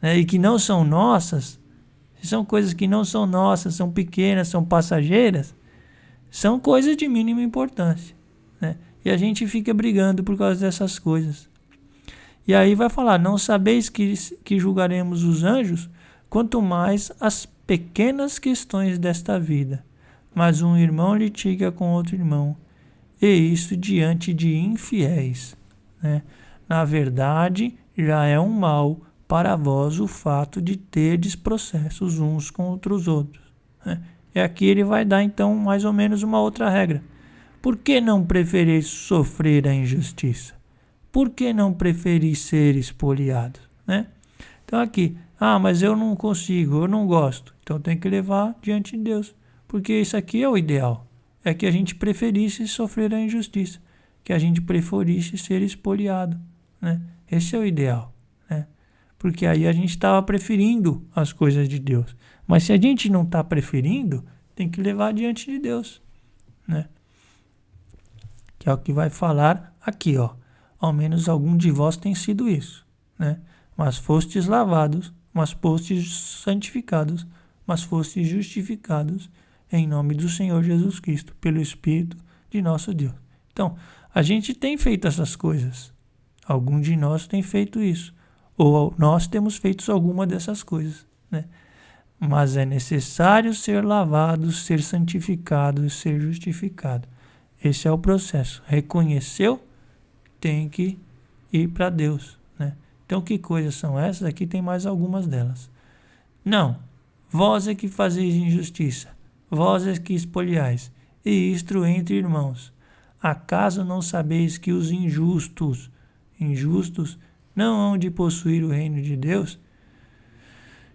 né, e que não são nossas, se são coisas que não são nossas, são pequenas, são passageiras, são coisas de mínima importância, né? E a gente fica brigando por causa dessas coisas. E aí vai falar, não sabeis que julgaremos os anjos, quanto mais as pequenas questões desta vida. Mas um irmão litiga com outro irmão, e isso diante de infiéis, né? Na verdade, já é um mal para vós o fato de terdes processos uns contra os outros, né? E aqui ele vai dar então mais ou menos uma outra regra. Por que não preferis sofrer a injustiça? Por que não preferis ser espoliado, né? Então aqui, mas eu não consigo, eu não gosto. Então tem que levar diante de Deus, porque isso aqui é o ideal. É que a gente preferisse sofrer a injustiça, que a gente preferisse ser espoliado, né? Esse é o ideal, né? Porque aí a gente estava preferindo as coisas de Deus. Mas se a gente não está preferindo, tem que levar diante de Deus, né? Que é o que vai falar aqui, ó. Ao menos algum de vós tem sido isso, né? Mas fostes lavados, mas fostes santificados, mas fostes justificados em nome do Senhor Jesus Cristo, pelo Espírito de nosso Deus. Então, a gente tem feito essas coisas. Algum de nós tem feito isso. Ou nós temos feito alguma dessas coisas, né? Mas é necessário ser lavado, ser santificado e ser justificado. Esse é o processo. Reconheceu, tem que ir para Deus, né? Então, que coisas são essas? Aqui tem mais algumas delas. Não, vós é que fazeis injustiça, vós é que espoliais, e isto entre irmãos. Acaso não sabeis que os injustos não hão de possuir o reino de Deus?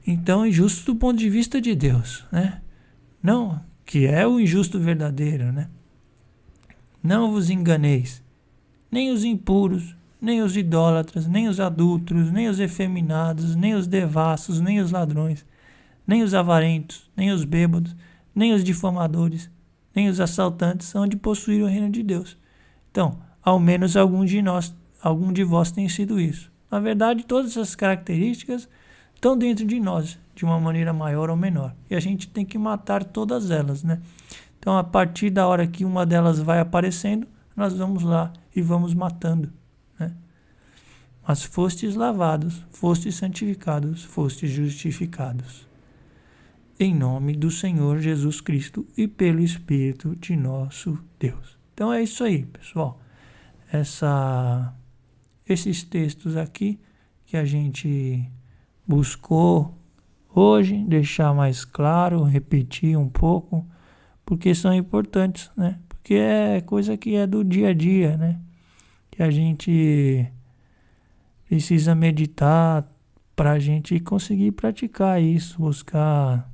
Então, injusto do ponto de vista de Deus, né? Não, que é o injusto verdadeiro, né? Não vos enganeis, nem os impuros, nem os idólatras, nem os adúlteros, nem os efeminados, nem os devassos, nem os ladrões, nem os avarentos, nem os bêbados, nem os difamadores, nem os assaltantes são de possuir o reino de Deus. Então, ao menos algum de vós tem sido isso. Na verdade, todas essas características estão dentro de nós, de uma maneira maior ou menor. E a gente tem que matar todas elas, né? Então, a partir da hora que uma delas vai aparecendo, nós vamos lá e vamos matando, né? Mas fostes lavados, fostes santificados, fostes justificados. Em nome do Senhor Jesus Cristo e pelo Espírito de nosso Deus. Então é isso aí, pessoal. Esses textos aqui que a gente buscou hoje, deixar mais claro, repetir um pouco, porque são importantes, né? Porque é coisa que é do dia a dia, né? Que a gente precisa meditar para a gente conseguir praticar isso, buscar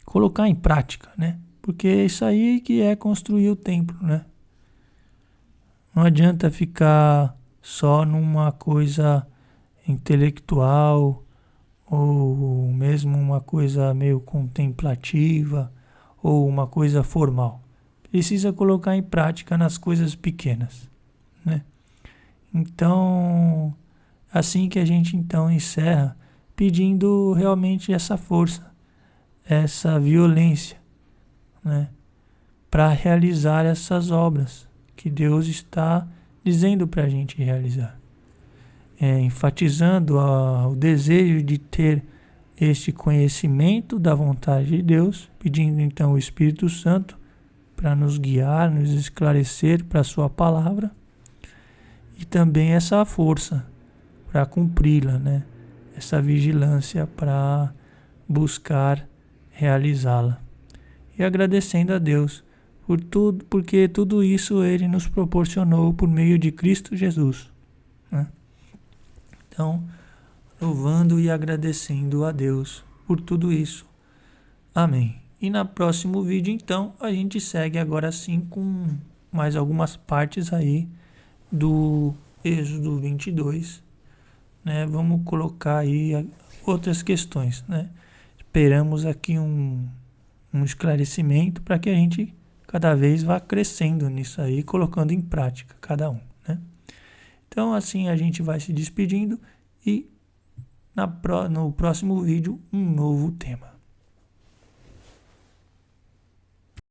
colocar em prática, né? Porque é isso aí que é construir o templo, né? Não adianta ficar só numa coisa intelectual ou mesmo uma coisa meio contemplativa ou uma coisa formal. Precisa colocar em prática nas coisas pequenas, né? Então, assim que a gente então encerra pedindo realmente essa força, essa violência, né, para realizar essas obras que Deus está dizendo para a gente realizar. Enfatizando o desejo de ter este conhecimento da vontade de Deus, pedindo então o Espírito Santo para nos guiar, nos esclarecer para a sua palavra, e também essa força para cumpri-la, né? Essa vigilância para buscar realizá-la. E agradecendo a Deus por tudo, porque tudo isso Ele nos proporcionou por meio de Cristo Jesus, né? Então, louvando e agradecendo a Deus por tudo isso. Amém. E no próximo vídeo, então, a gente segue agora sim com mais algumas partes aí do Êxodo 22, né? Vamos colocar aí outras questões, né? esperamos aqui um esclarecimento para que a gente cada vez vá crescendo nisso aí, colocando em prática cada um, né? Então assim a gente vai se despedindo e no próximo vídeo um novo tema.